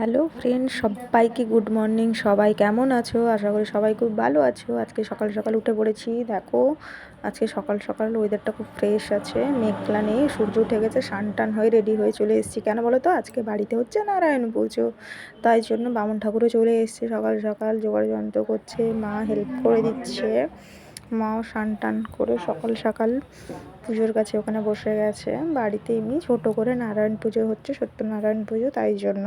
Hello friend, সবাইকে good morning. সবাই কেমন আছো? আশা করি সবাই খুব ভালো আছো। আজকে সকাল সকাল উঠে পড়েছি। দেখো, আজকে সকাল সকাল ওয়েদারটা খুব ফ্রেশ আছে, মেঘলা নেই, সূর্য উঠে গেছে। স্নান টান হয়ে রেডি হয়ে চলে এসেছি। কেন বলো তো, আজকে বাড়িতে হচ্ছে নারায়ণ পুজো, তাই জন্য বামুন ঠাকুরও চলে এসেছে। সকাল সকাল জোগাড় যন্ত্র করছে, মা হেল্প করে দিচ্ছে। মাও স্নান টান করে সকাল সকাল পুজোর কাছে ওখানে বসে গেছে। বাড়িতে এমনি ছোট করে নারায়ণ পুজো হচ্ছে, সত্যনারায়ণ পুজো, তাই জন্য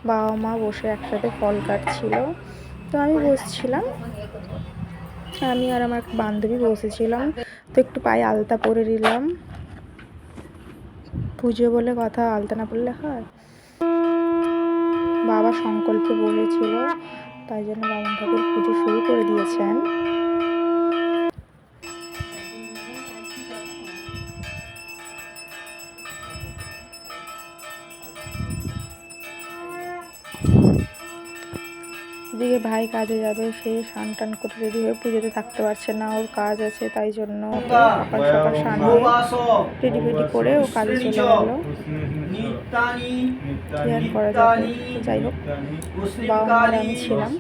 বাবা মা বসে একসাথে ফল কাটছিল। তো আমি বসছিলাম, আমি আর আমার বান্ধবী বসেছিলাম। তো একটু পায়ে আলতা পরে নিলাম, পুজো বলে কথা, আলতা না পরলে হয়। বাবা সংকল্পে বসেছিল, তাই জন্য বামুন ঠাকুর পুজো শুরু করে দিয়েছেন। এদিকে ভাই কাজে যাবে, সে স্নান টান করে রেডি হয়ে পুজোতে থাকতে পারছে না, ওর কাজ আছে, তাই জন্য সকাল সকাল স্নান হয়ে রেডি ফেডি করে ও কাজে চলে গেল। কি আর করা যাবে, তো যাই হোক, বাবা মা আর আমি ছিলাম।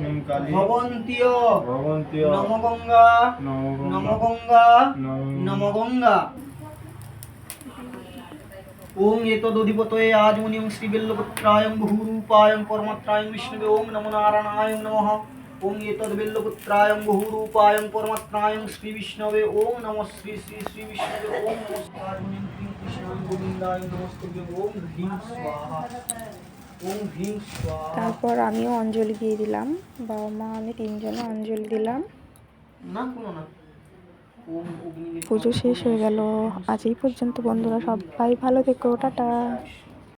ওং এতদধিপতয়ে আজমনিং শ্রীবেল্লপুত্রায়ং বহুরূপায়ং পরমাত্রায়ং বিষ্ণুবে ওং নমো নারায়ণায় নমঃ। ওং এতদ্বেল্লপুত্রায়ং বহুরূপায়ং পরমাত্রায়ং শ্রী বিষ্ণবে ওং নমঃ শ্রী শ্রী শ্রী বিষ্ণুবে ওং নমস্কার মুনিং ক্রিং কৃষ্ণায় গোবিন্দায় নমস্তুভ্যং ওং হ্রিং স্বাহা ওং হ্রিং স্বাহা। তারপর আমিও অঞ্জলি দিয়ে দিলাম, বাবা মা আমি তিনজনে অঞ্জলি দিলাম। না কোনো না, পুজো শেষ হয়ে গেল। আজ এই পর্যন্ত বন্ধুরা, সবাই ভালো থেকো, টাটা।